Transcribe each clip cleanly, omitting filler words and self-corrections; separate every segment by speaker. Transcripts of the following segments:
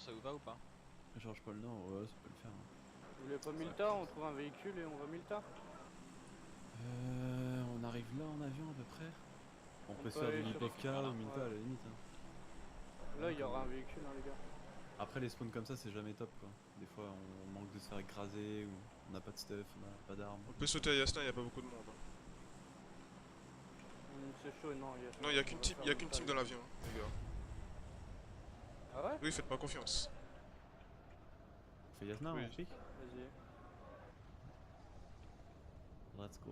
Speaker 1: ça vous va ou pas?
Speaker 2: Change pas le nord, ouais, ça peut le faire. Hein.
Speaker 3: Vous voulez pas Milta? On trouve un véhicule et on va Milta?
Speaker 2: On arrive là en avion à peu près. On peut se faire
Speaker 3: aller
Speaker 2: du
Speaker 3: sur-
Speaker 2: Lipovka
Speaker 1: Voilà.
Speaker 2: ou Milta à la limite. Hein.
Speaker 3: Là, il y aura un véhicule, hein, les gars.
Speaker 2: Après, les spawns comme ça, c'est jamais top quoi. Des fois, on manque de se faire écraser ou on n'a pas de stuff, on n'a pas d'armes.
Speaker 4: On peut sauter à Yasna, y a pas beaucoup de monde. Hein.
Speaker 3: C'est chaud, non.
Speaker 4: Non, y a qu'une team, dans l'avion, les gars.
Speaker 3: Ah ouais?
Speaker 4: Oui, faites pas confiance.
Speaker 2: On fait Yasna,
Speaker 4: Oui.
Speaker 2: on pique.
Speaker 3: Vas-y.
Speaker 2: Let's go.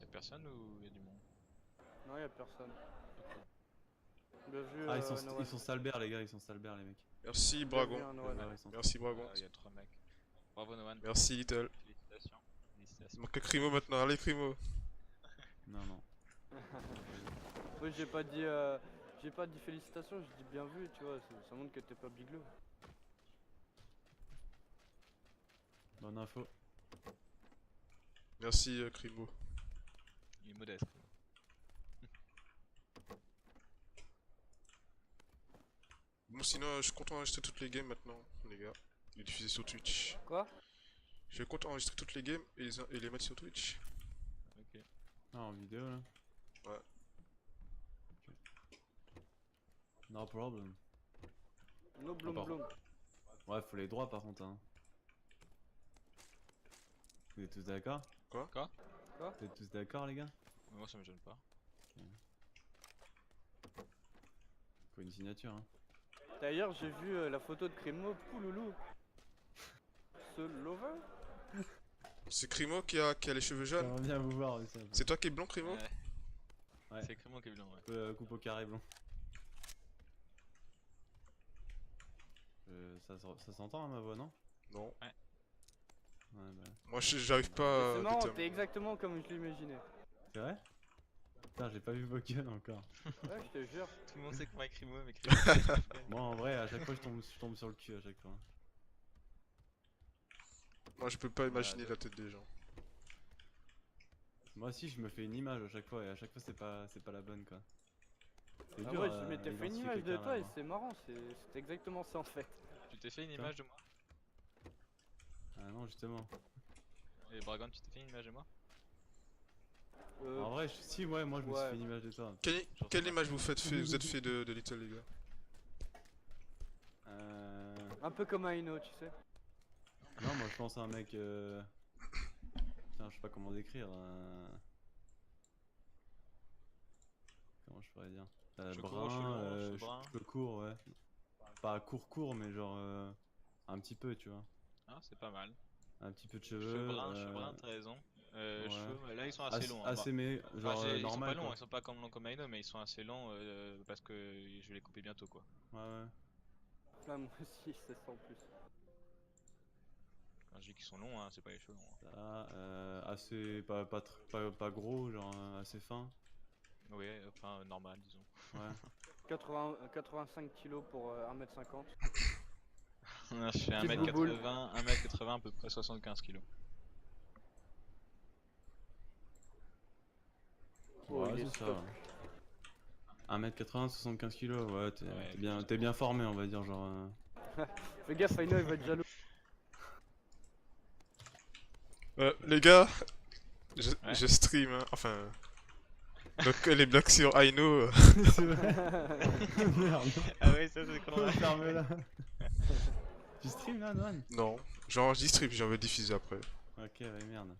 Speaker 1: Y'a personne ou y'a du monde?
Speaker 3: Non, y'a personne. Bien vu,
Speaker 2: Ah,
Speaker 3: Noël.
Speaker 2: ils sont salbert les gars, ils sont salbert les mecs.
Speaker 4: Merci,
Speaker 3: Bien vu,
Speaker 4: Bragon.
Speaker 3: hein, Noël.
Speaker 2: Ils sont-
Speaker 4: Merci, Bragon.
Speaker 1: Y'a 3 mecs. Bravo Noan.
Speaker 4: Merci, Little.
Speaker 1: Félicitations.
Speaker 4: Il
Speaker 1: Félicitations.
Speaker 4: manque que Crimo maintenant, allez, Crimo.
Speaker 2: Non, non.
Speaker 3: Oui, j'ai pas dit félicitations, j'ai dit bien vu, tu vois, ça montre que t'es pas bigleux.
Speaker 2: Bonne info.
Speaker 4: Merci, Crimo.
Speaker 1: Il est modeste.
Speaker 4: Bon, sinon, je compte enregistrer toutes les games maintenant, les gars. Et diffuser sur Twitch.
Speaker 3: Quoi?
Speaker 4: Je compte enregistrer toutes les games et les mettre sur Twitch.
Speaker 1: Ok.
Speaker 2: Ah, en vidéo là.
Speaker 4: Ouais.
Speaker 2: No problem.
Speaker 3: No blum
Speaker 2: par-
Speaker 3: blum.
Speaker 2: Ouais, faut les droits par contre. Hein. Vous êtes tous d'accord?
Speaker 1: Quoi?
Speaker 2: Vous êtes tous d'accord les gars?
Speaker 1: Moi ça me gêne pas.
Speaker 2: Faut une signature hein.
Speaker 3: D'ailleurs, j'ai vu la photo de Crimo, pouloulou. Ce lover?
Speaker 4: C'est Crimo qui a les cheveux jaunes.
Speaker 2: J'aimerais bien vous voir aussi. Un peu.
Speaker 4: C'est toi qui es blond, Crimo?
Speaker 1: Ouais.
Speaker 2: Ouais.
Speaker 1: C'est Crément qui est blanc, ouais.
Speaker 2: Un peu coupe au carré blanc. Ça s'entend hein, ma voix non?
Speaker 4: Non.
Speaker 2: Ouais bah.
Speaker 4: Moi, j'arrive pas
Speaker 3: C'est
Speaker 4: à
Speaker 3: marrant, t'es
Speaker 4: déterminer.
Speaker 3: exactement comme je l'imaginais.
Speaker 2: C'est vrai? Putain j'ai pas vu vos gueules encore.
Speaker 3: Ouais, je te jure.
Speaker 1: Tout le monde sait que moi et Crimo, mais Crimo
Speaker 2: Moi en vrai à chaque fois je tombe sur le cul à chaque fois.
Speaker 4: Moi, je peux pas imaginer la tête des gens.
Speaker 2: Moi aussi je me fais une image à chaque fois et à chaque fois c'est pas la bonne quoi. C'est
Speaker 3: Ah
Speaker 2: dur,
Speaker 3: ouais, je m'étais fait une
Speaker 2: identifier
Speaker 3: image de
Speaker 2: quelqu'un,
Speaker 3: toi et
Speaker 2: là,
Speaker 3: c'est marrant, c'est exactement ça en fait.
Speaker 1: Tu t'es fait une image de moi?
Speaker 2: Ah non justement.
Speaker 1: Et Bragon, tu t'es fait une image de moi?
Speaker 2: En vrai si ouais moi je me suis
Speaker 3: ouais.
Speaker 2: fait une image de toi.
Speaker 4: Quelle image vous êtes fait de Little, les gars?
Speaker 3: Un peu comme Aino, tu sais.
Speaker 2: Non moi je pense à un mec Putain je sais pas comment décrire Comment je pourrais dire
Speaker 1: Cheveux courts,
Speaker 2: brun,
Speaker 1: cheveux longs, cheveux bruns.
Speaker 2: cheveux courts ouais. Pas court mais genre un petit peu tu vois.
Speaker 1: Ah, c'est pas mal.
Speaker 2: Un petit peu de
Speaker 1: Cheveux
Speaker 2: cheveux.
Speaker 1: bruns, t'as raison.
Speaker 2: ouais.
Speaker 1: Cheveux, là ils sont assez longs. Hein,
Speaker 2: assez mais genre
Speaker 1: ils sont
Speaker 2: normal
Speaker 1: pas longs,
Speaker 2: quoi.
Speaker 1: ils sont pas comme longs comme Aino, mais ils sont assez longs parce que je vais les couper bientôt quoi.
Speaker 2: Ouais.
Speaker 3: Là, moi aussi, c'est ça en plus.
Speaker 1: Quand je dis qu'ils sont longs, hein, c'est pas les cheveux longs. Hein.
Speaker 2: Ça, assez pas gros genre assez fin.
Speaker 1: Oui, enfin normal disons.
Speaker 2: Ouais.
Speaker 3: 85 kilos pour 1m50.
Speaker 1: Je fais
Speaker 3: Petite bouboule.
Speaker 1: 1m80 à peu près 75 kg.
Speaker 3: Oh,
Speaker 2: Ouais
Speaker 3: il est
Speaker 2: c'est ça.
Speaker 3: stop.
Speaker 2: 1m80, 75 kg, ouais,
Speaker 1: Ouais,
Speaker 2: t'es bien formé on va dire genre.
Speaker 3: Fais gaffe, Aino il va être jaloux.
Speaker 4: Les gars,
Speaker 1: Ouais.
Speaker 4: je stream, hein. Enfin. Donc, les blagues sur Aino.
Speaker 2: Merde.
Speaker 1: Ah oui, ça c'est quand même.
Speaker 2: Ferme là. Tu stream là, Noan?
Speaker 4: Non. Genre, je stream, j'en vais diffuser après.
Speaker 2: Ok, ouais, merde.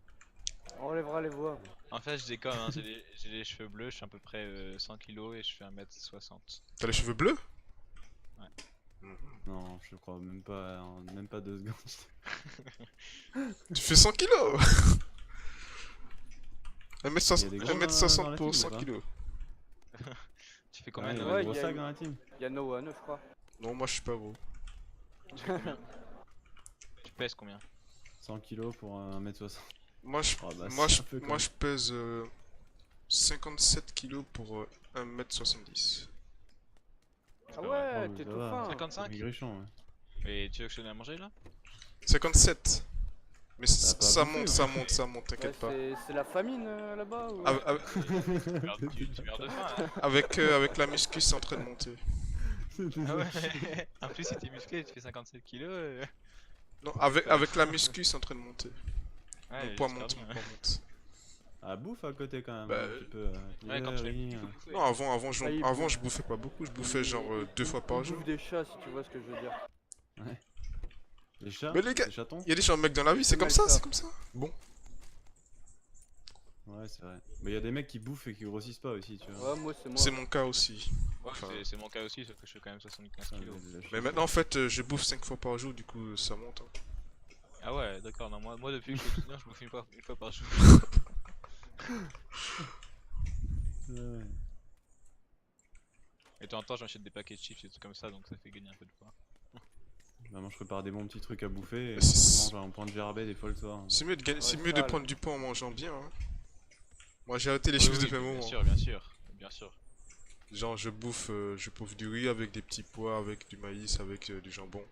Speaker 3: On enlèvera les voix.
Speaker 1: En fait, je déconne, hein, j'ai les cheveux bleus, je suis à peu près 100 kg et je fais 1m60.
Speaker 4: T'as les cheveux bleus?
Speaker 2: Non, je crois même pas, même pas 2 secondes.
Speaker 4: Tu fais 100 kilos.
Speaker 2: Il y a
Speaker 4: 1m60,
Speaker 2: des gros dans
Speaker 4: 1m60
Speaker 2: la
Speaker 4: pour
Speaker 2: team,
Speaker 4: 100
Speaker 2: ou pas
Speaker 4: kilos.
Speaker 1: Tu fais
Speaker 2: Ouais,
Speaker 1: combien
Speaker 2: il y
Speaker 1: de
Speaker 2: a
Speaker 3: Ouais,
Speaker 2: des
Speaker 3: il
Speaker 2: gros
Speaker 3: y a
Speaker 2: sacs
Speaker 3: une-
Speaker 2: dans la team.
Speaker 3: Il y a No One, je crois.
Speaker 4: Non, moi je suis pas gros.
Speaker 1: Tu pèses combien?
Speaker 2: 100 kg pour 1m60.
Speaker 4: Moi je,
Speaker 2: Oh, bah,
Speaker 4: moi,
Speaker 2: c'est
Speaker 4: je,
Speaker 2: un peu
Speaker 4: moi
Speaker 2: comme-
Speaker 4: je pèse 57 kilos pour 1m70.
Speaker 3: Ah ouais,
Speaker 2: Oh,
Speaker 3: t'es
Speaker 2: ça
Speaker 3: tout
Speaker 2: va.
Speaker 3: fin.
Speaker 1: 55?
Speaker 2: Maigrichon, ouais.
Speaker 1: Et tu veux que je te donne à manger là?
Speaker 4: 57. Mais
Speaker 2: Bah, pas
Speaker 4: ça
Speaker 2: bouffer,
Speaker 4: monte,
Speaker 2: ouais.
Speaker 4: ça monte, ça monte,
Speaker 3: Ouais,
Speaker 4: t'inquiète pas.
Speaker 3: c'est la famine là-bas ou...
Speaker 1: Tu meurs de faim là.
Speaker 4: Avec la muscu, c'est en train de monter.
Speaker 1: Ah ouais. En plus, si t'es musclé, tu fais 57 kilos.
Speaker 4: Non, avec la muscu, c'est en train de monter.
Speaker 1: Ouais,
Speaker 4: Mon poids
Speaker 1: j'espère
Speaker 4: monte,
Speaker 1: bien.
Speaker 4: mon poids monte.
Speaker 2: Ah, bouffe à côté quand même,
Speaker 4: Bah,
Speaker 2: un petit peu.
Speaker 1: Ouais, quand tu fais
Speaker 2: riz,
Speaker 1: il faut bouffer.
Speaker 4: Non, avant,
Speaker 3: Ah, il
Speaker 4: avant
Speaker 3: bouffe.
Speaker 4: je bouffais pas beaucoup, je bouffais genre 2 fois
Speaker 3: Il
Speaker 4: par jour.
Speaker 3: bouffe des chats si tu vois ce que je veux dire.
Speaker 2: Les chats,
Speaker 4: Mais les gars,
Speaker 2: les chatons.
Speaker 4: il y a des gens mecs dans la vie, c'est comme ça, c'est comme ça. Bon,
Speaker 2: Ouais, c'est vrai. Mais il y a des mecs qui bouffent et qui grossissent pas aussi, tu vois.
Speaker 3: Ouais, moi c'est moi.
Speaker 4: c'est mon cas aussi.
Speaker 1: Ouais,
Speaker 4: Enfin,
Speaker 1: c'est mon cas aussi, sauf que je fais quand même 75
Speaker 2: Ah,
Speaker 1: kilos.
Speaker 2: j'ai de la
Speaker 4: mais
Speaker 2: chance.
Speaker 4: maintenant en fait, je bouffe 5 fois par jour, du coup ça monte. Hein.
Speaker 1: Ah ouais, d'accord, non, moi depuis que je suis étudiant, je bouffe une fois par jour.
Speaker 2: Ouais.
Speaker 1: Et de temps en temps, j'achète des paquets de chips et tout comme ça, donc ça fait gagner un peu de poids.
Speaker 2: Bah, moi je prépare des bons petits trucs à bouffer et
Speaker 4: Mais
Speaker 2: je
Speaker 4: c'est-
Speaker 2: mange un point de gerbet des fois le soir.
Speaker 4: C'est mieux, c'est
Speaker 3: Ouais,
Speaker 4: mieux de
Speaker 3: sale.
Speaker 4: prendre du poids en mangeant bien. Hein. Moi j'ai arrêté les
Speaker 1: Oui,
Speaker 4: chips
Speaker 1: oui,
Speaker 4: depuis un
Speaker 1: bien
Speaker 4: moment.
Speaker 1: sûr, bien sûr, bien sûr.
Speaker 4: Genre je bouffe du riz avec des petits pois, avec du maïs, avec du jambon.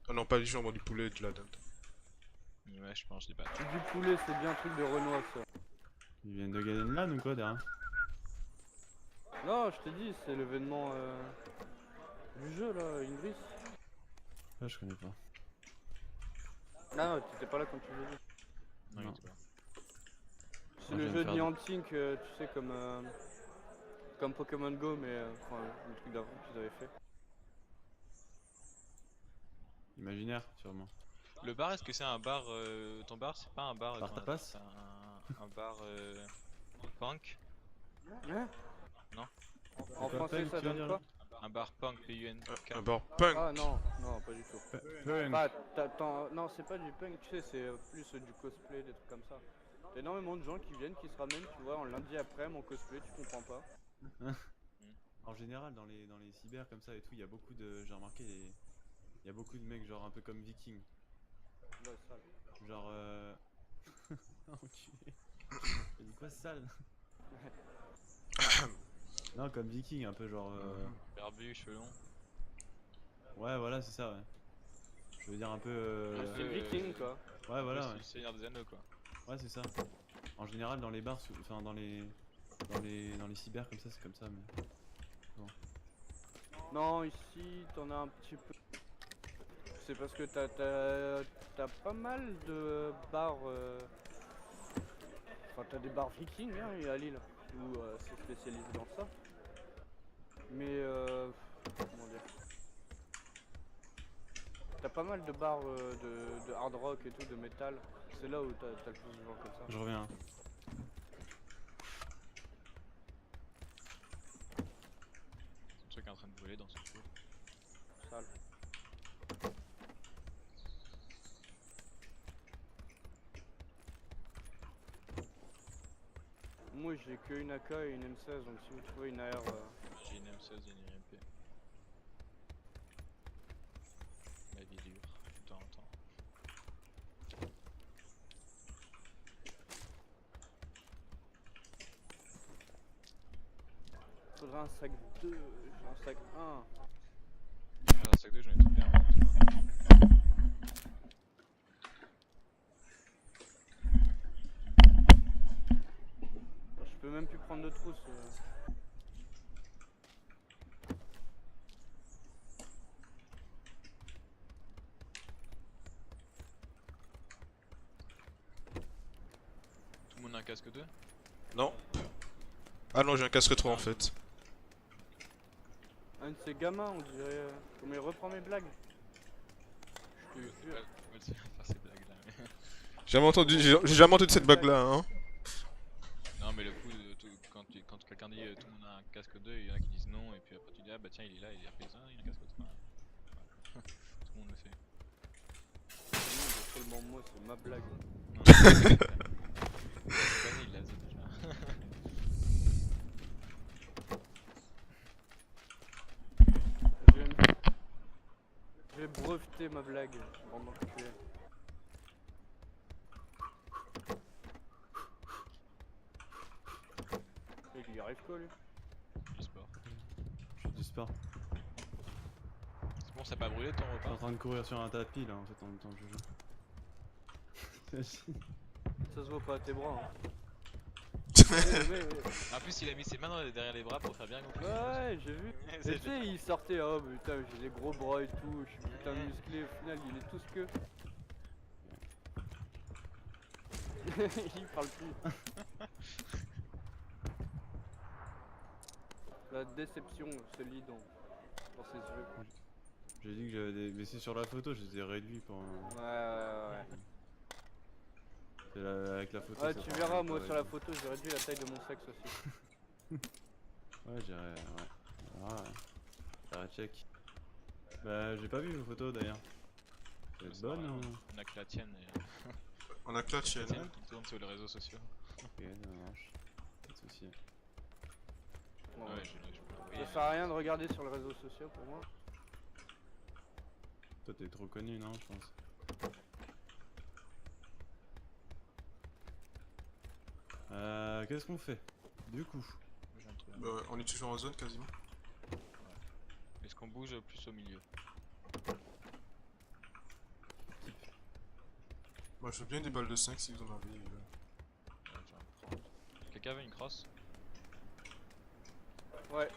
Speaker 4: Ah non, pas du jambon, du poulet et de la dinde.
Speaker 1: Ouais, je mange des pâtes.
Speaker 3: Du poulet, c'est bien un truc de Renoir ça.
Speaker 2: Ils viennent de gagner une LAN ou quoi derrière?
Speaker 3: Non, je t'ai dit, c'est l'événement du jeu là, Ingris.
Speaker 2: Ah, je connais pas.
Speaker 3: Ah non, t'étais pas là quand tu l'as dit.
Speaker 1: Non, il
Speaker 2: Non.
Speaker 1: était pas.
Speaker 3: C'est
Speaker 2: Moi,
Speaker 3: le
Speaker 2: je viens
Speaker 3: jeu
Speaker 2: de
Speaker 3: de
Speaker 2: faire
Speaker 3: Niantic, tu sais, comme Pokémon Go, mais enfin, le truc d'avant qu'ils avaient fait.
Speaker 2: Imaginaire, sûrement.
Speaker 1: Le bar, est-ce que c'est un bar ton bar, c'est pas un bar
Speaker 2: Bar
Speaker 1: comment on
Speaker 2: tapas
Speaker 1: appelle ça, un bar punk?
Speaker 3: Hein
Speaker 1: Non.
Speaker 3: En
Speaker 2: quoi,
Speaker 3: français,
Speaker 2: punk,
Speaker 3: ça
Speaker 2: tu veux
Speaker 3: donne
Speaker 2: dire,
Speaker 3: quoi?
Speaker 1: Un bar punk, P-U-N-K.
Speaker 4: Un bar punk.
Speaker 3: Ah non, non, pas du tout.
Speaker 2: Punk.
Speaker 3: Bah, non, c'est pas du punk, tu sais, c'est plus du cosplay, des trucs comme ça. T'as énormément de gens qui viennent, qui se ramènent, tu vois, en lundi après, mon cosplay, tu comprends pas.
Speaker 2: En général, dans les cyber comme ça et tout, il y a beaucoup de. J'ai remarqué, il y a beaucoup de mecs, genre un peu comme Viking.
Speaker 3: Ouais, sale.
Speaker 2: Genre. Enculé. T'as dit quoi, sale? Non, comme Viking, un peu genre.
Speaker 1: Barbu, cheveux longs.
Speaker 2: Ouais, voilà, c'est ça, ouais. Je veux dire un peu.
Speaker 1: Un
Speaker 3: C'est
Speaker 1: peu,
Speaker 3: viking quoi.
Speaker 2: Ouais,
Speaker 1: un
Speaker 2: voilà,
Speaker 1: peu
Speaker 2: ouais.
Speaker 1: style Seigneur des Anneaux, quoi.
Speaker 2: Ouais, c'est ça. En général, dans les bars, enfin dans les cyber comme ça, c'est comme ça. Mais
Speaker 3: Non, ici, t'en as un petit peu. C'est parce que t'as pas mal de bars. Enfin, t'as des bars vikings hein, à Lille, où c'est spécialisé dans ça. Mais comment dire, t'as pas mal de bars de hard rock et tout, de métal. C'est là où t'as le plus de gens comme ça.
Speaker 2: je reviens.
Speaker 1: C'est un truc en train de brûler dans ce four.
Speaker 3: Sale. Moi j'ai que une AK et une M16, donc si vous trouvez une AR.
Speaker 1: J'ai une M16 et une UMP. La vie dure, de temps en temps.
Speaker 3: Faudrait un sac 2, j'ai un sac 1.
Speaker 1: Alors, un sac 2, j'en ai trouvé un.
Speaker 3: Je peux même plus prendre de trousse.
Speaker 1: Tout le monde a un casque 2?
Speaker 4: Non. Ah non, j'ai un casque 3 en fait.
Speaker 3: Un de ces gamins, on dirait. Mais reprends mes blagues. Je te jure.
Speaker 1: Ouais, c'est faire ces blagues là. Mais...
Speaker 4: J'ai jamais entendu cette bague là. Hein.
Speaker 1: Non, mais le coup, quand quelqu'un dit tout le monde a un casque 2, il y en a qui disent non, et puis après tu dis ah bah tiens, il est là, il a fait ça, il a un casque 3. Voilà. Tout le monde le fait.
Speaker 3: Non, c'est seulement moi, c'est ma blague.
Speaker 1: Non, il l'a dit déjà.
Speaker 3: Je vais breveter ma blague pendant que tu es. Il y arrive quoi lui?
Speaker 1: Du sport.
Speaker 2: Je fais du sport.
Speaker 1: C'est bon, bon, ça a pas brûlé ton
Speaker 2: Je suis en
Speaker 1: repas?
Speaker 2: train de courir sur un tapis là en fait en même temps que je joue.
Speaker 3: Ça se voit pas à tes bras. Hein.
Speaker 1: En plus, il a mis ses mains derrière les bras pour faire bien gonfler.
Speaker 3: Ouais, j'ai vu.
Speaker 1: Ouais,
Speaker 3: Et
Speaker 1: c'est-
Speaker 3: tu sais, il sortait, oh putain, j'ai des gros bras et tout, je suis putain musclé, au final, il est tout ce que. Il parle plus. La déception se lit dans ses yeux.
Speaker 2: J'ai dit que j'avais des. Mais c'est sur la photo, je les ai réduits pour.
Speaker 3: Ouais.
Speaker 2: Avec la photo.
Speaker 3: Ouais,
Speaker 2: ça
Speaker 3: tu
Speaker 2: paraît
Speaker 3: verras,
Speaker 2: pas
Speaker 3: moi sur la
Speaker 2: réduit.
Speaker 3: photo, j'ai réduit la taille de mon sexe aussi.
Speaker 2: Ouais, j'irai. Ouais. Voilà. J'irai check. Bah, j'ai pas vu vos photos d'ailleurs. Elle est
Speaker 1: c'est
Speaker 2: bonne
Speaker 1: pas
Speaker 2: ou.
Speaker 1: grave, on a que la tienne et
Speaker 4: On a que la
Speaker 1: la
Speaker 4: tienne.
Speaker 1: tienne qui tourne sur les réseaux sociaux.
Speaker 2: Ok, ça marche. Pas de soucis.
Speaker 3: Bon,
Speaker 1: Ouais, je peux l'envoyer.
Speaker 3: ça sert à rien de regarder sur les réseaux sociaux pour moi.
Speaker 2: Toi, t'es trop connu, non, je pense. Qu'est-ce qu'on fait? Du coup.
Speaker 1: J'ai un truc.
Speaker 4: Bah ouais, on est toujours en zone quasiment.
Speaker 1: Est-ce qu'on bouge plus au milieu?
Speaker 4: Moi je veux bien des balles de 5 si vous en avez.
Speaker 1: Ouais, je vais en prendre. Quelqu'un avait une crosse?
Speaker 3: Ouais,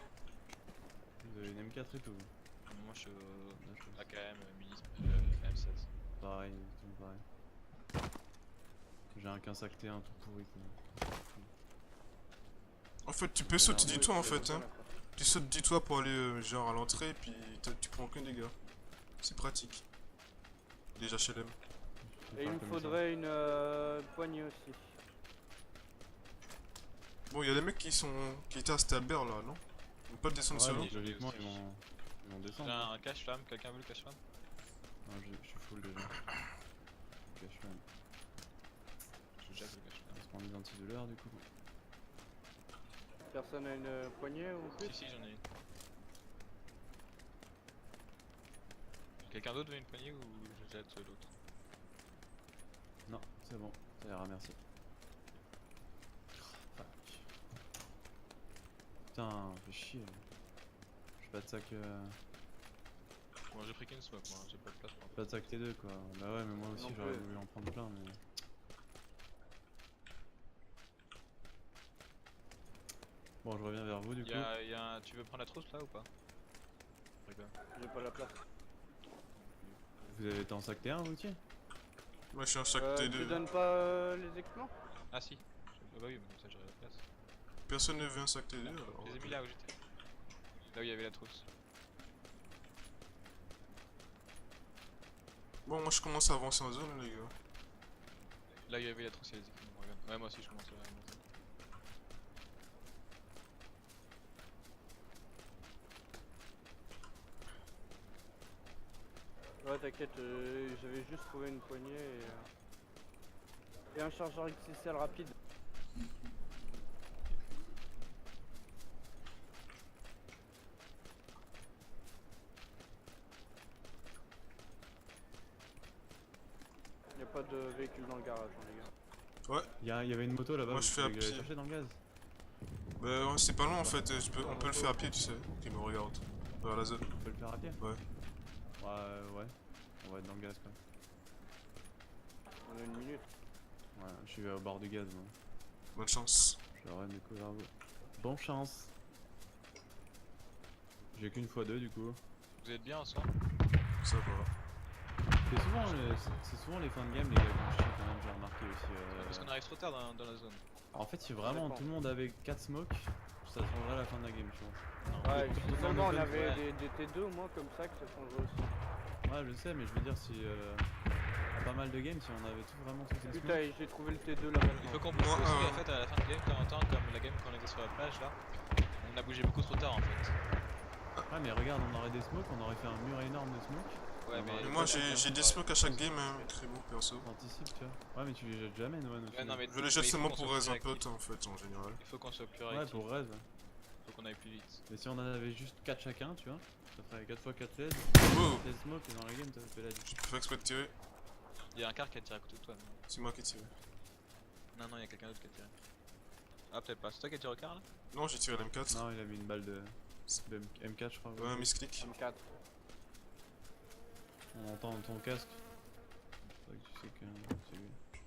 Speaker 2: Vous avez une M4 et tout.
Speaker 1: Moi je suis
Speaker 2: La chose.
Speaker 1: AKM, M16.
Speaker 2: Pareil, tout pareil. J'ai un 15 acté un tout pourri quoi.
Speaker 4: En fait, tu peux sauter du toit en fait. Hein. Tu sautes du toit pour aller genre à l'entrée et puis tu prends aucun dégât. C'est pratique. Les HLM.
Speaker 3: et il me faudrait une poignée aussi.
Speaker 4: Bon, il y a des mecs qui étaient à Stabber là, non? Ils vont pas descendre
Speaker 2: Ouais,
Speaker 4: solo.
Speaker 2: donc logiquement ils vont
Speaker 1: J'ai
Speaker 2: descendre.
Speaker 1: un cache-flamme, quelqu'un veut le cache-flamme?
Speaker 2: Non, je suis full déjà. Cache flamme.
Speaker 1: Je jette le cache-flamme.
Speaker 2: On se prend l'identifieur du coup.
Speaker 3: Personne a une poignée ou plus?
Speaker 1: Si, j'en ai une. Quelqu'un d'autre veut une poignée ou je jette l'autre?
Speaker 2: Non, c'est bon, ça ira, merci. Fuck. Putain, fais chier. J'ai pas de sac.
Speaker 1: Moi j'ai pris qu'une smoke, moi j'ai pas de place pour
Speaker 2: Pas de sac T2 quoi. Bah ouais, mais moi aussi
Speaker 3: Non
Speaker 2: j'aurais
Speaker 3: plus.
Speaker 2: voulu en prendre plein, mais. Bon, je reviens vers vous du coup.
Speaker 1: Tu veux prendre la trousse là ou pas? Je rigole.
Speaker 3: J'ai pas la place.
Speaker 2: Vous avez été en sac T1 vous aussi?
Speaker 4: Moi je suis un sac
Speaker 3: Tu
Speaker 4: T2.
Speaker 3: donnes pas les équipements?
Speaker 1: Ah si, bah oui, mais comme ça j'aurai la place.
Speaker 4: Personne ne veut un sac T2 alors.
Speaker 1: Je les ai mis là où j'étais. Là où il y avait la trousse.
Speaker 4: Bon, moi je commence à avancer en zone les gars.
Speaker 1: Là où il y avait la trousse, il y a les équipements, regarde. Ouais, moi aussi je commence à monter.
Speaker 3: Ouais, t'inquiète, j'avais juste trouvé une poignée et un chargeur XXL rapide. Y'a pas de véhicule dans le garage, hein, les gars.
Speaker 2: Il y avait une moto là-bas.
Speaker 4: Moi,
Speaker 2: vous
Speaker 4: je fais à
Speaker 2: voulez que j'aille
Speaker 4: pied.
Speaker 2: chercher dans le gaz.
Speaker 4: Bah ouais, c'est pas long en fait, on peut le faire à pied tu sais. Ok, me regarde. Vers la zone.
Speaker 2: On peut le faire à pied?
Speaker 4: Ouais.
Speaker 2: Ouais. On va être dans le gaz quoi.
Speaker 3: On a une minute.
Speaker 2: Ouais, je suis au bord du gaz moi.
Speaker 4: Bonne chance.
Speaker 2: Je vais découvrir vous. Bonne chance. J'ai qu'une fois deux du coup.
Speaker 1: Vous êtes bien en soi?
Speaker 4: Ça va.
Speaker 2: C'est souvent les fins de game les gars quand je chie quand même, j'ai remarqué aussi.
Speaker 1: Parce qu'on arrive trop tard dans la zone.
Speaker 2: Alors, en fait si vraiment
Speaker 3: dépend.
Speaker 2: tout le monde avait 4 smokes, ça changerait la fin de la game je pense.
Speaker 3: Ouais,
Speaker 2: tout le
Speaker 3: seulement
Speaker 2: monde
Speaker 3: on
Speaker 2: est
Speaker 3: avait
Speaker 1: ouais.
Speaker 3: des T2 au moins comme ça que ça changerait aussi.
Speaker 2: Ouais je sais mais je veux dire si à pas mal de games si on avait tout vraiment tous les
Speaker 3: Putain,
Speaker 2: smokes.
Speaker 3: j'ai trouvé le T2 là
Speaker 1: Il faut
Speaker 3: maintenant.
Speaker 1: qu'on bouge
Speaker 4: Moi,
Speaker 1: aussi en fait à la fin de game, de temps en temps, comme la game quand on était sur la plage là. On a bougé beaucoup trop tard en fait.
Speaker 2: Ah mais regarde on aurait des smokes, on aurait fait un mur énorme de smokes.
Speaker 1: Ouais, mais.
Speaker 4: Mais moi j'ai des smokes à chaque game, hein, très bon perso.
Speaker 2: On anticipe tu vois. Ouais mais tu les jettes jamais Noan aussi.
Speaker 1: Ouais, non, mais
Speaker 4: Je les jette
Speaker 1: il faut
Speaker 4: seulement
Speaker 1: qu'on
Speaker 4: pour
Speaker 1: soit
Speaker 4: raise
Speaker 1: plus
Speaker 4: un pote
Speaker 1: réactif.
Speaker 4: en fait en général.
Speaker 1: Il faut qu'on soit plus
Speaker 2: Ouais
Speaker 1: réactif.
Speaker 2: pour raise.
Speaker 1: Faut qu'on aille plus vite.
Speaker 2: Mais si on en avait juste 4 chacun tu vois, ça ferait 4 x 4 LED.
Speaker 4: Wow,
Speaker 2: 16 smokes et dans la game t'as fait la
Speaker 4: j'ai pas fait exprès de tirer,
Speaker 1: Il y a un car qui a tiré à côté de toi.
Speaker 4: c'est moi qui ai tiré.
Speaker 1: Non, il y a quelqu'un d'autre qui a tiré. Ah, peut-être pas. C'est toi qui as tiré au car là?
Speaker 4: Non, j'ai tiré l'M4.
Speaker 2: Non il a mis une balle de M4 je crois.
Speaker 4: Ouais, un misclick.
Speaker 3: M4.
Speaker 2: On entend ton casque. C'est vrai que tu sais que c'est lui.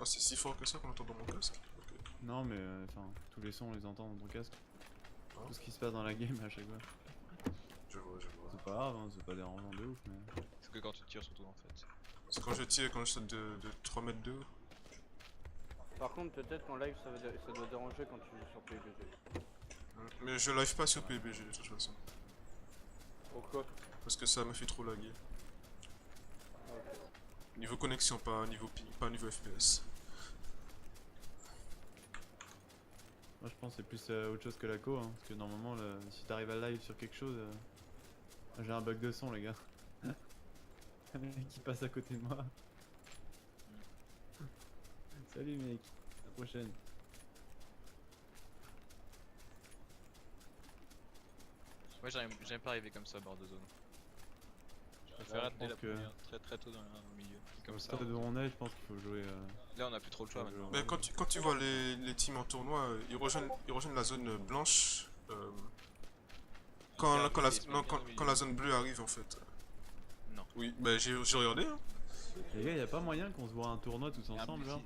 Speaker 4: Ah, c'est si fort que ça qu'on entend dans mon casque. Ok.
Speaker 2: Non mais enfin tous les sons on les entend dans ton casque.
Speaker 4: Ah.
Speaker 2: Tout ce qui se passe dans la game à chaque fois.
Speaker 4: Je vois, je vois.
Speaker 2: C'est pas grave, hein, c'est pas dérangeant de ouf mais.
Speaker 1: C'est que quand tu tires surtout en fait.
Speaker 4: C'est quand je tire, quand je saute de 3 mètres de haut.
Speaker 3: Par contre, peut-être qu'en live ça doit déranger quand tu joues sur PUBG.
Speaker 4: Mais je live pas sur PUBG de toute façon.
Speaker 3: Pourquoi?
Speaker 4: Parce que ça me fait trop laguer. Niveau connexion, pas niveau ping, pas niveau FPS.
Speaker 2: Moi je pense que c'est plus autre chose que la co hein, parce que normalement si t'arrives à live sur quelque chose, j'ai un bug de son les gars. Un mec qui passe à côté de moi. Salut mec, à la prochaine.
Speaker 1: Moi j'aime pas arriver comme ça à bord de zone. Je préfère
Speaker 2: Ouais,
Speaker 1: être
Speaker 2: je
Speaker 1: dès la
Speaker 2: pense que-
Speaker 1: première, très tôt au milieu. Comme ça,
Speaker 2: Stade où on est, je pense qu'il faut jouer.
Speaker 1: là on a plus trop le choix
Speaker 2: faut jouer
Speaker 1: maintenant.
Speaker 2: en-
Speaker 4: Mais quand tu vois les teams en tournoi, ils rejoignent la zone blanche quand la zone bleue arrive en fait.
Speaker 1: Non.
Speaker 4: Oui, bah j'ai regardé hein.
Speaker 2: Les gars, y a pas moyen qu'on se voit à un tournoi tous ensemble genre?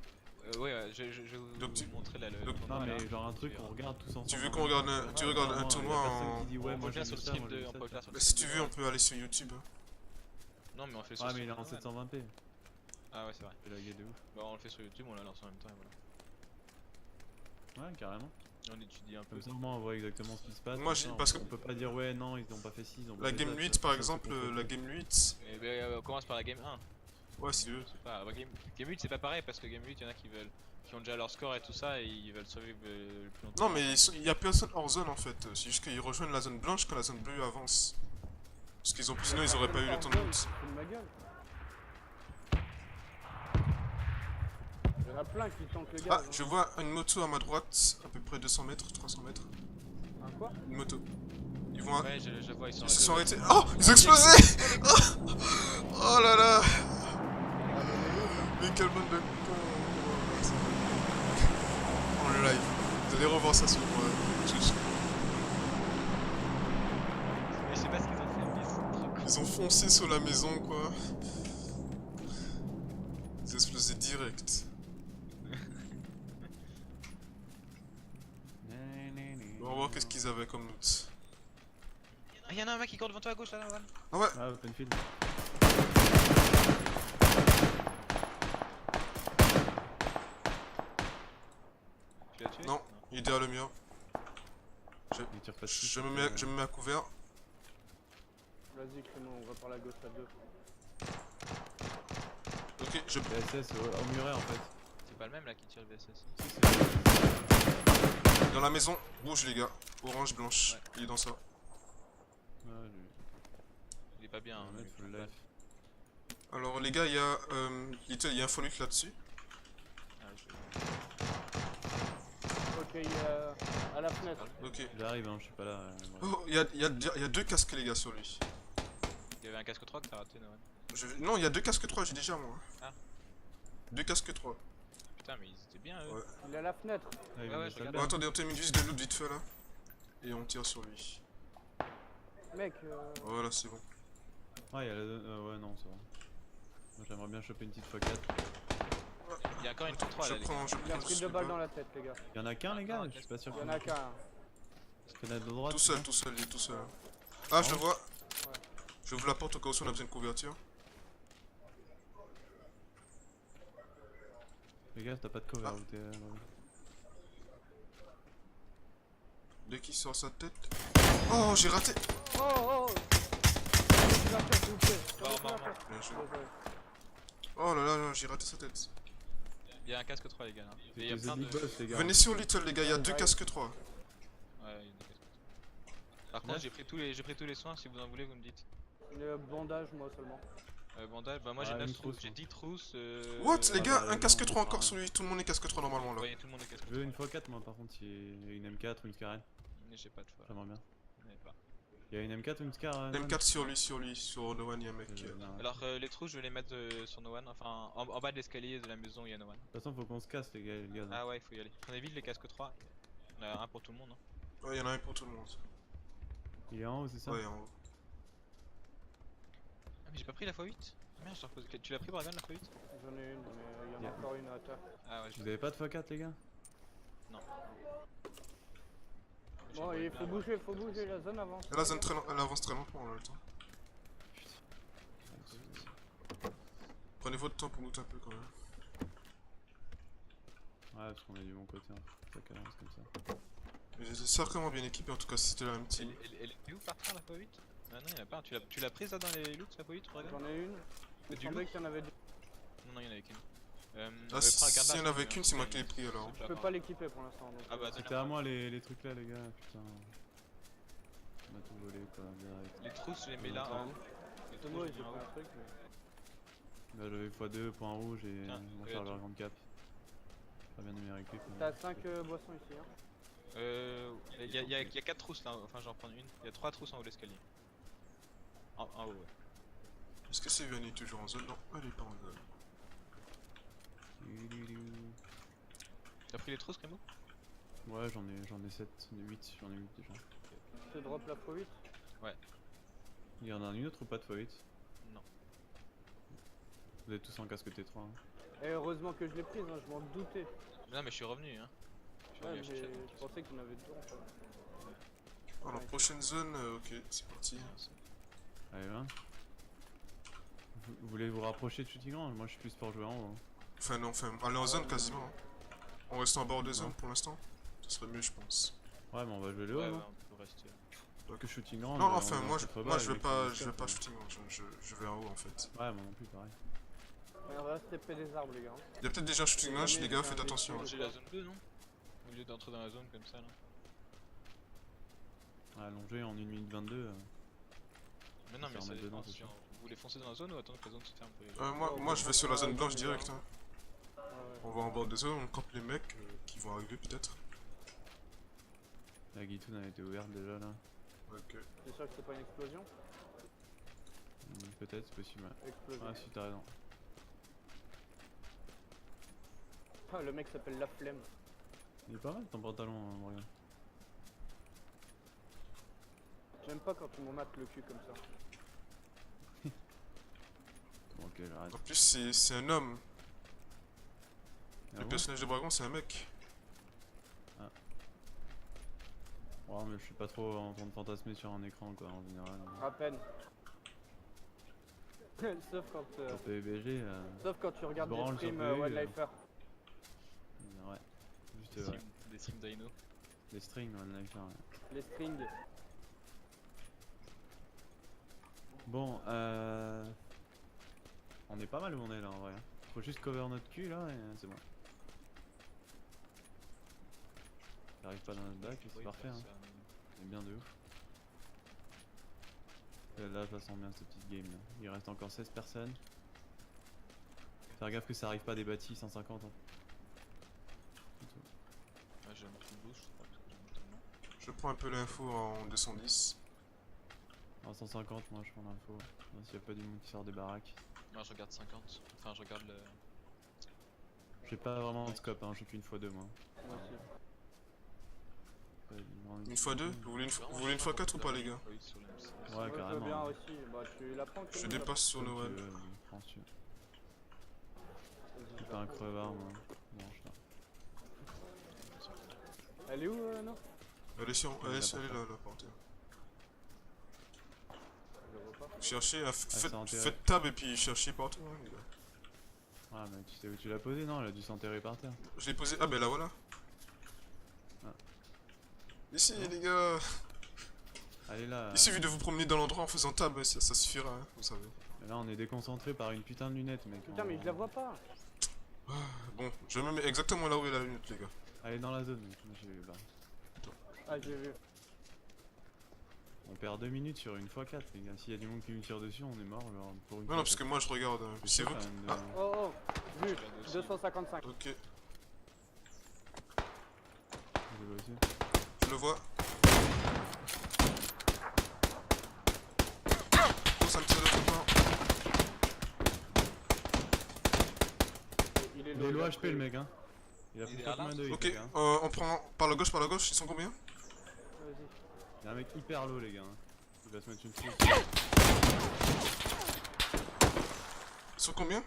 Speaker 1: Ouais, je vais vous
Speaker 4: Donc tu-
Speaker 1: montrer là le
Speaker 4: donc-
Speaker 1: tournoi,
Speaker 2: Non
Speaker 1: là.
Speaker 2: mais genre un truc qu'on regarde tous ensemble.
Speaker 4: Tu veux qu'on regarde un, tu regardes un tournoi en...
Speaker 2: Qui dit, ouais,
Speaker 1: On
Speaker 2: moi
Speaker 1: peut le faire
Speaker 2: j'ai
Speaker 1: sur le
Speaker 2: ça,
Speaker 1: stream
Speaker 2: moi, j'ai
Speaker 1: de. On
Speaker 2: ça,
Speaker 1: peut le faire sur le
Speaker 4: Bah, si tu
Speaker 1: stream
Speaker 4: veux,
Speaker 1: de-
Speaker 4: on peut aller sur YouTube. Hein.
Speaker 1: Non, mais on le fait sur
Speaker 2: Ah mais il est en
Speaker 1: stream de-
Speaker 2: 720p.
Speaker 1: Ah ouais, c'est vrai.
Speaker 2: C'est lagué de ouf.
Speaker 1: Bah, on le fait sur YouTube, on la lance en même temps et voilà.
Speaker 2: Ouais, carrément.
Speaker 1: On étudie un peu.
Speaker 2: Comme ça au moins on voit exactement ce qui se passe.
Speaker 4: Moi,
Speaker 2: comme
Speaker 4: j'ai-
Speaker 2: ça,
Speaker 4: parce
Speaker 2: on
Speaker 4: que-
Speaker 2: peut pas dire ouais non ils ont pas fait ci, ils ont pas
Speaker 4: La
Speaker 2: fait
Speaker 4: game
Speaker 2: ça,
Speaker 4: 8
Speaker 2: tu vois,
Speaker 4: par
Speaker 2: ça,
Speaker 4: exemple,
Speaker 2: c'est
Speaker 4: la game 8,
Speaker 1: Mais on commence par la game 1.
Speaker 4: ouais si tu veux.
Speaker 1: C'est pas, game 8 c'est pas pareil parce que game 8 il y en a qui ont déjà leur score et tout ça et ils veulent survivre le plus longtemps.
Speaker 4: Non mais il y a personne hors zone en fait, c'est juste qu'ils rejoignent la zone blanche quand la zone bleue avance. Parce qu'ils ont sinon ils auraient pas eu le temps de loot.
Speaker 3: Tu te fous de ma gueule. Il y en a plein qui tankent le gars.
Speaker 4: Ah, je vois une moto à ma droite, à peu près 200 mètres, 300 mètres.
Speaker 3: Un quoi?
Speaker 4: Une moto. Ils vont...
Speaker 1: Ouais, je vois, ils sont
Speaker 4: Ils se sont
Speaker 1: arrêtés.
Speaker 4: arrêtés. Oh, ils ont explosé. Oh là là. Mais quelle bande de cons. En live. Vous allez revoir ça sur Twitch.
Speaker 1: Mais je sais pas ce qu'ils ont fait, mais c'est trop cool.
Speaker 4: Ils ont foncé sur la maison quoi. Ils ont explosé direct. On va voir qu'est-ce qu'ils avaient comme loot.
Speaker 1: Ah, y'en a un mec qui court devant toi à gauche là, Van.
Speaker 4: Ah ouais.
Speaker 2: Ah open field.
Speaker 1: Tu l'as tué?
Speaker 4: Non, il est derrière le mur.
Speaker 2: Il tire pas dessus.
Speaker 4: Je me mets à couvert.
Speaker 3: Vas-y, Crémo, on va par la gauche à deux.
Speaker 4: Ok, je...
Speaker 2: VSS au muret en fait.
Speaker 1: C'est pas le même là qui tire le VSS.
Speaker 4: Dans la maison, rouge les gars. Orange, blanche.
Speaker 1: Ouais.
Speaker 4: Il est dans ça.
Speaker 2: Ouais,
Speaker 1: Il est pas bien.
Speaker 2: on
Speaker 1: Hein,
Speaker 2: va mettre full life.
Speaker 4: Alors les gars, il y a un follow là-dessus.
Speaker 1: Ah,
Speaker 3: Ok, il y a à la fenêtre.
Speaker 4: Ok.
Speaker 2: J'arrive hein, je suis pas là. Ouais.
Speaker 4: Oh, il y a deux casques les gars sur lui.
Speaker 1: Il y avait un casque 3 que t'as raté, Noël.
Speaker 4: Non, il y a deux casques 3, j'ai déjà moi.
Speaker 1: Ah.
Speaker 4: Deux casques 3.
Speaker 1: Putain, mais ils étaient bien eux.
Speaker 4: Ouais.
Speaker 3: Il est à la fenêtre.
Speaker 2: Ah, il
Speaker 1: Ouais,
Speaker 2: va
Speaker 1: ouais,
Speaker 2: me
Speaker 1: je
Speaker 2: laisser
Speaker 1: regarde.
Speaker 2: le
Speaker 4: Bon,
Speaker 2: bain.
Speaker 4: attendez, on termine juste de loot vite fait là. Et on tire sur lui.
Speaker 3: Mec,
Speaker 4: Voilà, c'est bon.
Speaker 2: Ouais, il y a la ouais non ça va. Moi j'aimerais bien choper une petite x4.
Speaker 1: Il y a encore une 3
Speaker 4: Je
Speaker 1: là, les
Speaker 4: prends,
Speaker 1: gars.
Speaker 4: je
Speaker 3: il a
Speaker 4: prends
Speaker 3: pris deux balles dans la tête, les gars.
Speaker 2: Y'en a qu'un les gars,
Speaker 1: Ah,
Speaker 2: je suis pas sûr
Speaker 3: Il y en a qu'un.
Speaker 2: Fenêtre de droite.
Speaker 4: tout seul, il est tout seul. Ah, je le vois. J'ouvre la porte au cas où on a besoin de couverture.
Speaker 2: Les gars, t'as pas de cover
Speaker 4: Ah.
Speaker 2: où t'es.
Speaker 4: Dès qu'il sort sa tête. Oh, j'ai raté.
Speaker 3: Oh, oh! Sur la tête, s'il vous plaît. Sur
Speaker 1: Mort,
Speaker 3: la
Speaker 1: mort,
Speaker 3: tête.
Speaker 4: Bien joué.
Speaker 3: Désolé.
Speaker 4: Oh là là, j'ai raté sa tête.
Speaker 1: Il y a un casque 3 les gars là. Et il y a
Speaker 2: C'est
Speaker 1: plein
Speaker 2: Big
Speaker 1: de.
Speaker 2: Boss les gars.
Speaker 4: Venez sur Little les gars, il y a deux casques 3.
Speaker 1: Ouais, il y a des casques 3. Par contre,
Speaker 2: Neuf.
Speaker 1: j'ai pris tous les soins, si vous en voulez, vous me dites.
Speaker 3: Le bandage, moi seulement.
Speaker 1: Bandage, bah moi j'ai
Speaker 2: Ah,
Speaker 1: 9
Speaker 2: une
Speaker 1: trousses,
Speaker 2: trousse,
Speaker 1: j'ai
Speaker 2: moi.
Speaker 1: 10 trousses.
Speaker 4: What les
Speaker 2: Ah
Speaker 4: gars,
Speaker 2: bah,
Speaker 4: un casque
Speaker 2: non,
Speaker 4: 3
Speaker 2: on
Speaker 4: encore
Speaker 2: prend
Speaker 4: sur lui, tout le monde est casque 3 normalement là.
Speaker 1: Ouais, tout le monde est casque
Speaker 2: Je veux une x4 moi par contre, il y a une M4 ou une Scar.
Speaker 1: Mais j'ai pas de fois.
Speaker 2: J'aimerais bien.
Speaker 1: J'en ai pas.
Speaker 2: Il y a une M4 ou une Scar
Speaker 4: M4 sur lui, sur No One, il y a un mec.
Speaker 1: Alors les trousses, je vais les mettre sur No One. Enfin, en bas de l'escalier de la maison, il y a No One.
Speaker 2: De toute façon, faut qu'on se casse les gars.
Speaker 1: Ah ouais, il faut y aller. Prenez vite les casques 3. Il y en a un pour tout le monde. Hein.
Speaker 4: Ouais, il y en a un pour tout le monde.
Speaker 2: Il est en haut, c'est ça?
Speaker 4: Ouais, en haut.
Speaker 1: mais j'ai pas pris la x8. Merde, je te repose. Tu l'as pris Bragan la x8?
Speaker 3: J'en ai une, mais il y en a
Speaker 2: Yeah.
Speaker 3: encore une à terre.
Speaker 1: Ah ouais, je
Speaker 2: Vous avez pas de x4 les gars?
Speaker 3: Bon, il faut bouger, la zone avance.
Speaker 4: Et la zone elle avance très lentement en même temps. Prenez votre temps pour looter un peu quand même.
Speaker 2: Ouais, parce qu'on est du bon côté, hein. Ça avance comme ça.
Speaker 4: Mais j'étais certainement bien équipé en tout cas si c'était la même team.
Speaker 1: Elle est où par terre la x8? Ah non, il y en a pas. Tu l'as prise là dans les loots la x8 Bragan?
Speaker 3: J'en ai une. Il me
Speaker 1: Du
Speaker 3: semblait
Speaker 1: loot?
Speaker 3: qu'il y en avait deux.
Speaker 1: Non, il y en avait qu'une.
Speaker 4: Ah, s'il y en avait qu'une, c'est moi qui l'ai pris alors.
Speaker 3: Je peux pas l'équiper pour l'instant. Donc
Speaker 1: Ah bah,
Speaker 2: C'était à moi les trucs là les gars, putain. On a tout volé quoi, direct.
Speaker 1: les trousses, je les mets là en haut. Les
Speaker 3: c'est
Speaker 1: trousses,
Speaker 3: moi,
Speaker 1: je les
Speaker 3: j'ai
Speaker 1: mets en
Speaker 3: fait
Speaker 1: haut.
Speaker 3: un truc. Mais...
Speaker 2: Là j'avais x2, point rouge et
Speaker 1: Tiens,
Speaker 2: mon
Speaker 1: regarde.
Speaker 2: chargeur grande cap. Pas bien numériqué quoi.
Speaker 3: T'as 5 boissons ici. Hein.
Speaker 1: Il y a 4 trousses là, enfin j'en prends une. Il y a 3 trousses en haut de l'escalier. En haut, ouais.
Speaker 4: Est-ce que Séviane est toujours en zone? Non, elle est pas en zone.
Speaker 1: T'as pris les trousses, Crémo?
Speaker 2: Ouais, j'en ai 7, j'en ai 8 déjà.
Speaker 3: Je te drop la x8.
Speaker 2: Il y en a une autre ou pas de x8?
Speaker 1: Non.
Speaker 2: Vous êtes tous en casque T3 hein.
Speaker 3: Et heureusement que je l'ai prise, hein, je m'en doutais.
Speaker 1: Non, mais je suis revenu, hein. Je suis
Speaker 3: Ouais,
Speaker 1: revenu
Speaker 3: mais
Speaker 1: chercher la
Speaker 3: je pensais qu'il y en avait deux en fait.
Speaker 4: Alors, prochaine zone, ok, c'est parti.
Speaker 2: Allez là. Vous voulez vous rapprocher de Shooting Range? Moi je suis plus pour jouer en haut. Hein.
Speaker 4: Enfin, non, enfin, aller en zone quasiment. Hein. On reste en bord des zones pour l'instant. Ce serait mieux, je pense.
Speaker 2: Ouais, mais on va jouer le haut.
Speaker 1: Ouais,
Speaker 2: non
Speaker 1: on peut rester.
Speaker 2: Parce que Shooting Range.
Speaker 4: Non,
Speaker 2: on
Speaker 4: enfin,
Speaker 2: est
Speaker 4: moi,
Speaker 2: en
Speaker 4: je
Speaker 2: 80
Speaker 4: moi,
Speaker 2: balles,
Speaker 4: je
Speaker 2: les
Speaker 4: veux
Speaker 2: mecs,
Speaker 4: pas,
Speaker 2: ils
Speaker 4: je veux
Speaker 2: escapent,
Speaker 4: pas
Speaker 2: hein.
Speaker 4: shooting, je vais en haut en fait.
Speaker 2: Ouais, moi non plus, pareil.
Speaker 3: Ouais, on va rester près des arbres, les gars.
Speaker 4: Il y a peut-être déjà un shooting range, les gars, faites attention.
Speaker 1: J'ai la zone 2, non? Au lieu d'entrer dans la zone comme ça, là.
Speaker 2: Allongé en 1 minute 22.
Speaker 1: Mais non, mais
Speaker 2: Faire
Speaker 1: ça
Speaker 2: mettre
Speaker 1: dépend.
Speaker 2: dedans, c'est
Speaker 1: Si
Speaker 2: sûr.
Speaker 1: vous voulez foncer dans la zone ou attendre que la zone se ferme pour les gens?
Speaker 4: Moi, je vais sur la zone blanche direct. Hein.
Speaker 3: Ouais, ouais.
Speaker 4: On va en bord des zones, on campe les mecs qui vont arriver peut-être.
Speaker 2: La Guitoun a été ouverte déjà là.
Speaker 4: Ok.
Speaker 3: T'es sûr que c'est pas une explosion?
Speaker 2: Peut-être, c'est possible. Ouais.
Speaker 3: Explosion.
Speaker 2: Ah, si t'as raison.
Speaker 3: Ah, le mec s'appelle La Flemme.
Speaker 2: Il est pas mal ton pantalon, hein, Morgan.
Speaker 3: J'aime pas quand tu m'en mates le cul comme ça.
Speaker 2: Bon, ok, j'arrête.
Speaker 4: En plus, c'est un homme.
Speaker 2: Ah
Speaker 4: Le
Speaker 2: bon
Speaker 4: personnage de Dragon, c'est un mec.
Speaker 2: Ouais, mais je suis pas trop en train de fantasmer sur un écran quoi, en général.
Speaker 3: À peine. Sauf quand,
Speaker 2: Sur PUBG,
Speaker 3: sauf quand tu regardes des
Speaker 2: branle sur
Speaker 3: streams
Speaker 2: PU,
Speaker 3: Wildlifer.
Speaker 2: ouais. Juste
Speaker 1: Des streams d'Aino.
Speaker 2: des strings, on a fait, ouais.
Speaker 3: Les strings.
Speaker 2: Bon, on est pas mal où on est là en vrai. Faut juste cover notre cul là et c'est bon. J'arrive pas dans notre bac et c'est parfait. Hein. C'est bien de ouf. Et là, ça sent bien cette petite game là. Il reste encore 16 personnes. Faire gaffe que ça arrive pas des bâtis 150 hein. C'est tout.
Speaker 1: Ouais, j'ai un truc de boost, je sais pas parce que j'ai un tellement.
Speaker 4: Je prends un peu l'info en 210.
Speaker 2: En 150, moi je prends l'info. S'il y a pas du monde qui sort des baraques.
Speaker 1: Moi je regarde 50. Enfin, je regarde le.
Speaker 2: J'ai pas vraiment de scope, hein. J'ai qu'une fois 2 moi.
Speaker 3: Moi aussi.
Speaker 4: Une fois deux? Vous voulez une fois 4 ou pas, les gars?
Speaker 1: Oui, sur le MC.
Speaker 2: Ouais,
Speaker 3: Moi, je veux
Speaker 2: carrément.
Speaker 3: bien
Speaker 2: hein.
Speaker 3: aussi. Bah, tu la prends.
Speaker 4: Je dépasse sur
Speaker 2: Comme tu
Speaker 4: Noël.
Speaker 2: veux, prends si tu veux. Je suis pas un crevard moi. Non, je sais
Speaker 3: Elle est où, non?
Speaker 4: Elle est sur. Elle est
Speaker 2: la
Speaker 4: là, la porte.
Speaker 3: Je le vois pas.
Speaker 4: Cherchez,
Speaker 2: c'est enterré.
Speaker 4: faites tab et puis cherchez partout, hein, les gars.
Speaker 2: pas. Ah, mais tu sais où tu l'as posé, non? Elle a dû s'enterrer par terre.
Speaker 4: Je l'ai posé. Ah, ben là, voilà.
Speaker 2: Ah.
Speaker 4: Ici, les gars.
Speaker 2: Allez là.
Speaker 4: Il suffit de vous promener dans l'endroit en faisant tab, et ça suffira, hein, vous savez.
Speaker 2: Là, on est déconcentré par une putain de lunette, mec.
Speaker 3: Putain, mais je la vois pas.
Speaker 4: Bon, je me mets exactement là où est la lunette, les gars.
Speaker 2: Allez dans la zone, mec. Moi, j'ai bah,
Speaker 3: Ah, j'ai vu.
Speaker 2: on perd 2 minutes sur une x4, les gars. S'il y a du monde qui nous tire dessus, on est mort. Genre, pour une
Speaker 4: Non, non, parce que moi je regarde. C'est vous. Ah,
Speaker 3: Oh, oh, vu. 255.
Speaker 4: ok,
Speaker 2: Je vois aussi.
Speaker 4: je le vois. Oh, ça me tire de tout temps.
Speaker 3: Il est
Speaker 2: Il est low
Speaker 3: il a
Speaker 2: HP
Speaker 3: pris-
Speaker 2: le mec, hein. Il a
Speaker 1: Il
Speaker 2: pris
Speaker 1: est
Speaker 2: pas
Speaker 1: à
Speaker 2: combien de hits,
Speaker 4: Ok,
Speaker 2: les gars.
Speaker 4: on prend par la gauche, ils sont combien?
Speaker 3: Vas-y.
Speaker 2: Il y a un mec hyper low, les gars. Hein. Il va se mettre une fouille.
Speaker 4: Sur combien?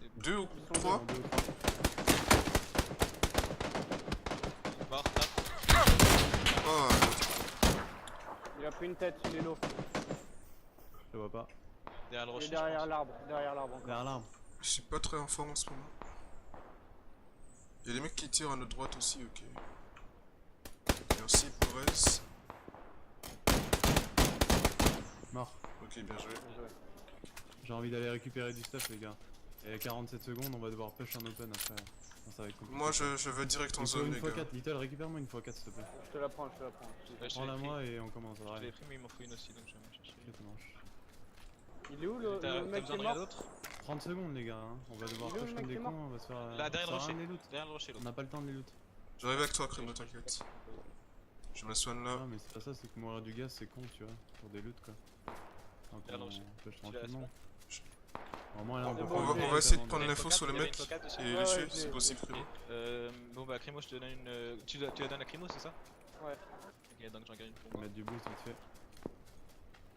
Speaker 1: C'est
Speaker 4: 2 ou
Speaker 3: Ils sont
Speaker 4: 3?
Speaker 2: En deux ou trois.
Speaker 1: mort, tape.
Speaker 4: Ah,
Speaker 3: Il a pris une tête, il est lourd.
Speaker 2: Je le vois pas.
Speaker 1: Derrière le
Speaker 3: Il
Speaker 1: rocher.
Speaker 3: est
Speaker 1: je pense.
Speaker 3: derrière l'arbre encore.
Speaker 2: Vers l'arbre.
Speaker 4: je suis pas très en forme en ce moment. Y'a des mecs qui tirent à notre droite aussi, ok. Merci pour S.
Speaker 2: Mort.
Speaker 4: Ok, bien joué.
Speaker 3: Bien joué.
Speaker 2: J'ai envie d'aller récupérer du stuff, les gars. Et à 47 secondes, on va devoir push en open après. Non, ça va être compliqué.
Speaker 4: Moi, je vais direct en
Speaker 2: Il faut
Speaker 4: zone,
Speaker 2: une
Speaker 4: les
Speaker 2: fois
Speaker 4: gars.
Speaker 2: 4, Little, récupère-moi une fois 4 s'il te plaît.
Speaker 3: Je te la prends, je te la prends.
Speaker 1: Ouais, je
Speaker 2: Prends-la
Speaker 1: l'ai
Speaker 2: moi et on commence.
Speaker 1: pris. Je
Speaker 2: Ouais,
Speaker 1: l'ai pris, mais il m'en faut une aussi, donc je vais me chercher.
Speaker 2: ok, ça marche.
Speaker 3: Il est où le
Speaker 1: T'as
Speaker 3: mec qui
Speaker 1: besoin
Speaker 3: est
Speaker 1: de rien
Speaker 3: mort?
Speaker 1: d'autre?
Speaker 2: 30 secondes, les gars. Hein. On va devoir
Speaker 3: Il est où,
Speaker 2: push
Speaker 3: le
Speaker 2: comme
Speaker 3: mec
Speaker 2: des
Speaker 3: qui est
Speaker 2: cons.
Speaker 3: mort
Speaker 2: On va se faire.
Speaker 1: Là, derrière le
Speaker 2: ça sert à rien
Speaker 1: rocher.
Speaker 2: de les loot.
Speaker 1: Derrière le rocher,
Speaker 2: On
Speaker 1: l'autre.
Speaker 2: n'a pas le temps de les loot.
Speaker 4: J'arrive avec toi, Crémo, t'inquiète. Je me soigne là.
Speaker 2: Non, mais c'est pas ça, c'est que mourir du gaz, c'est con, tu vois. Pour des loots, quoi. Donc
Speaker 1: Derrière le
Speaker 2: on
Speaker 1: rocher.
Speaker 2: push
Speaker 1: Tu l'as,
Speaker 2: tranquillement. Au moins, là, on
Speaker 3: C'est
Speaker 2: peut
Speaker 3: bon,
Speaker 2: faire
Speaker 3: on
Speaker 2: un
Speaker 3: va
Speaker 2: peu
Speaker 4: essayer de
Speaker 2: avant
Speaker 4: prendre
Speaker 1: Il y a une
Speaker 4: l'info
Speaker 1: focade,
Speaker 4: sur le
Speaker 1: il y avait
Speaker 4: mec
Speaker 1: une focade aussi.
Speaker 4: et
Speaker 3: Ouais,
Speaker 4: les
Speaker 3: ouais,
Speaker 4: tuer,
Speaker 3: je
Speaker 4: c'est
Speaker 3: l'ai-
Speaker 4: possible,
Speaker 3: je l'ai-
Speaker 4: Crémo.
Speaker 1: Bon bah Crémo, je te donne une... Tu la donnes à Crémo, c'est ça?
Speaker 3: Ouais.
Speaker 1: Ok, donc j'en garde une pour moi.
Speaker 2: Mettre du boost vite fait.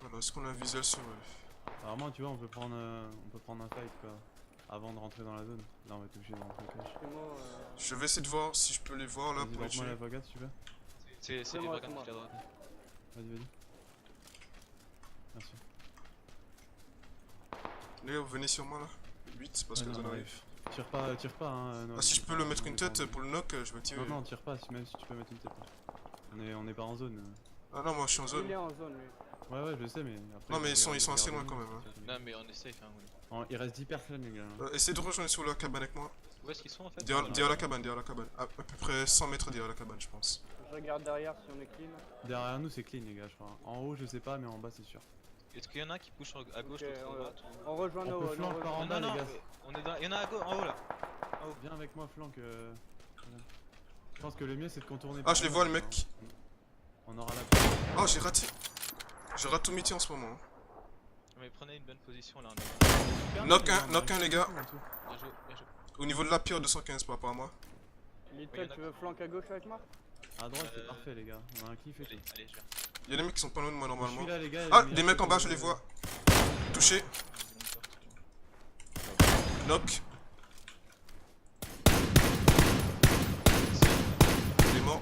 Speaker 4: Voilà, est-ce qu'on a un visuel sur eux?
Speaker 2: Apparemment, tu vois, on peut prendre un fight, quoi. Avant de rentrer dans la zone. Là, on va être obligé de rentrer cash.
Speaker 3: Primo,
Speaker 4: Je vais essayer de voir si je peux les voir là
Speaker 2: Vas-y,
Speaker 4: pour les
Speaker 2: lance-moi
Speaker 4: tuer.
Speaker 2: la focade si tu veux.
Speaker 1: C'est les
Speaker 3: moi,
Speaker 1: dragons
Speaker 3: c'est
Speaker 1: qui la droite.
Speaker 2: Vas-y, vas-y. Merci.
Speaker 4: Les gars, vous venez sur moi là. 8 parce
Speaker 2: Ouais,
Speaker 4: que
Speaker 2: non,
Speaker 4: ça
Speaker 2: non,
Speaker 4: arrive.
Speaker 2: Tire pas, hein. non,
Speaker 4: Ah, si je peux le mettre une tête
Speaker 2: non,
Speaker 4: pour le knock, je vais tirer.
Speaker 2: non, tire pas, même si tu peux mettre une tête. On est pas en zone.
Speaker 4: Ah non, moi je suis en
Speaker 3: il
Speaker 4: zone.
Speaker 3: est en zone lui.
Speaker 2: Ouais, je sais, mais après.
Speaker 4: Non, mais ils sont
Speaker 2: regarder
Speaker 4: assez loin
Speaker 2: nous.
Speaker 4: quand même, hein.
Speaker 1: Non mais on est safe hein, oui.
Speaker 2: Il reste 10 personnes, les gars.
Speaker 4: Essayez de rejoindre sur la cabane avec moi.
Speaker 1: Où est-ce qu'ils sont en fait?
Speaker 4: Derrière la cabane, derrière la cabane. À peu près 100 mètres derrière la cabane, je pense.
Speaker 3: Je regarde derrière si on est clean.
Speaker 2: Derrière nous, c'est clean, les gars, je crois. En haut, je sais pas, mais en bas, c'est sûr.
Speaker 1: Est-ce qu'il y en a qui push à gauche,
Speaker 3: Ok,
Speaker 1: l'autre à droite ou...
Speaker 3: On rejoint
Speaker 2: On
Speaker 3: nos.
Speaker 2: peut
Speaker 3: nos
Speaker 2: flanc par en
Speaker 3: rejoint-
Speaker 2: bas,
Speaker 1: Non,
Speaker 2: les
Speaker 1: non,
Speaker 2: gars.
Speaker 1: on est dans... Il y en a à gauche, en haut là.
Speaker 2: Viens avec moi, flanc. Voilà. Je pense que le mieux, c'est de contourner.
Speaker 4: Ah,
Speaker 2: par
Speaker 4: je
Speaker 2: en
Speaker 4: les
Speaker 2: bas,
Speaker 4: vois, le
Speaker 2: les gars,
Speaker 4: mec.
Speaker 2: hein. On aura la.
Speaker 4: Oh, j'ai raté. Je rate tout métier en ce moment.
Speaker 1: Mais prenez une bonne position là. On est...
Speaker 4: Knock un, les gars.
Speaker 1: Bien joué, bien joué.
Speaker 4: Au niveau de la pire, 215 par rapport à moi.
Speaker 3: Little, tu veux flank à gauche avec moi?
Speaker 2: À droite, c'est parfait, les gars. On a un cliff et
Speaker 1: Allez,
Speaker 2: tout.
Speaker 1: allez, je viens.
Speaker 4: Y'a des mecs qui sont pas loin de moi
Speaker 2: Je
Speaker 4: normalement.
Speaker 2: suis là, les gars.
Speaker 4: Ah,
Speaker 2: les
Speaker 4: des mecs en bas, je les
Speaker 2: euh,
Speaker 4: vois. Touché. Knock. Il est mort.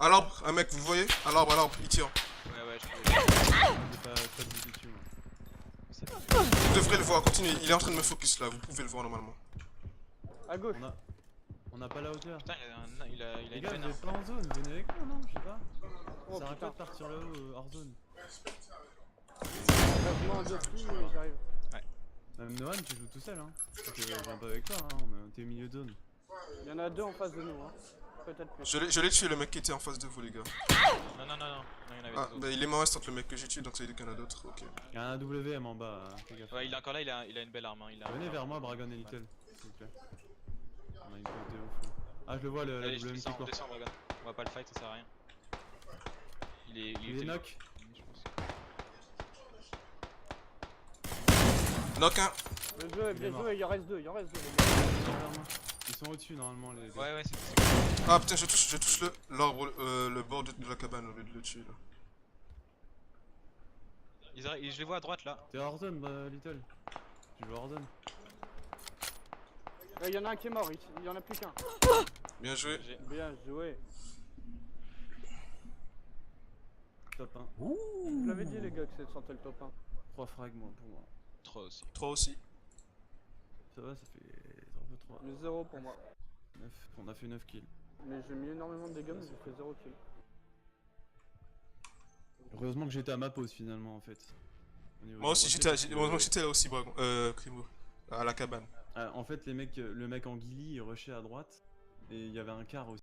Speaker 4: À l'arbre, un mec, vous voyez? À l'arbre, il tire.
Speaker 1: Ouais, ouais, je
Speaker 2: J'ai pas de visu dessus, moi.
Speaker 4: Vous devrez le voir, continuez. Il est en train de me focus là, vous pouvez le voir normalement.
Speaker 3: À gauche.
Speaker 2: On a pas la hauteur.
Speaker 1: Putain, il a
Speaker 2: Les
Speaker 1: une
Speaker 2: gars,
Speaker 1: peine.
Speaker 2: vous êtes pas en zone, venez avec moi, non? Je sais pas.
Speaker 3: Oh
Speaker 2: Ça arrête pas
Speaker 3: putain.
Speaker 2: de partir là-haut, hors zone.
Speaker 3: Engagement en deux filles et j'arrive.
Speaker 2: Même Nohan, tu joues tout seul, hein. Donc, je viens pas avec toi, hein. T'es au milieu de zone.
Speaker 3: Il y en a deux en face de nous, hein. Peut-être plus.
Speaker 4: Je l'ai tué le mec qui était en face de vous les gars.
Speaker 1: Non, non, non, non. Non, il y en avait
Speaker 4: Ah,
Speaker 1: d'autres.
Speaker 4: bah il est mort instant le mec que j'ai tué donc ça veut dire qu'il y en a d'autres, ok.
Speaker 2: Y'a un AWM en bas, fais gaffe.
Speaker 1: Ouais, il est encore là, il a une belle arme. Hein.
Speaker 2: Venez vers moi, Bragon et Little, s'il vous plaît. On a une côté ouf. Ah, je le vois, le
Speaker 1: Allez, je
Speaker 2: AWM qui
Speaker 1: descends,
Speaker 2: court.
Speaker 1: descends, Bragan. On va pas le fight, ça sert à rien.
Speaker 2: Il est knock.
Speaker 1: Je pense.
Speaker 4: Knock un.
Speaker 3: Bien
Speaker 2: mort.
Speaker 3: joué, il en reste deux, les gars.
Speaker 2: Derrière moi. Ils sont au-dessus, normalement, les deux.
Speaker 1: Ouais, ouais, c'est...
Speaker 4: Ah putain, je touche l'arbre, le bord de la cabane au lieu de le tuer là.
Speaker 1: Je les vois à droite là.
Speaker 2: T'es hors zone, bah, Little. Tu joues hors zone.
Speaker 3: Il y en a un qui est mort, il y en a plus qu'un.
Speaker 4: Bien joué.
Speaker 1: J'ai...
Speaker 3: Bien joué.
Speaker 2: Top 1.
Speaker 3: Je l'avais dit les gars que c'est sentait le top 1.
Speaker 2: 3 frags, moi, pour moi.
Speaker 1: 3 aussi.
Speaker 4: 3 aussi.
Speaker 2: Ça va, ça fait un peu 3.
Speaker 3: Mais 0 pour moi.
Speaker 2: 9. On a fait 9 kills.
Speaker 3: Mais j'ai mis énormément de dégâts, mais j'ai fait 0 kill.
Speaker 2: Heureusement que j'étais à ma pause finalement en fait. Au niveau
Speaker 4: Moi
Speaker 2: des
Speaker 4: aussi
Speaker 2: rochers,
Speaker 4: j'étais
Speaker 2: parce que-
Speaker 4: heureusement que j'étais là aussi, Bragon. Crimo. À la cabane.
Speaker 2: Ah, en fait, le mec en guilly il rushait à droite et il y avait un quart aussi.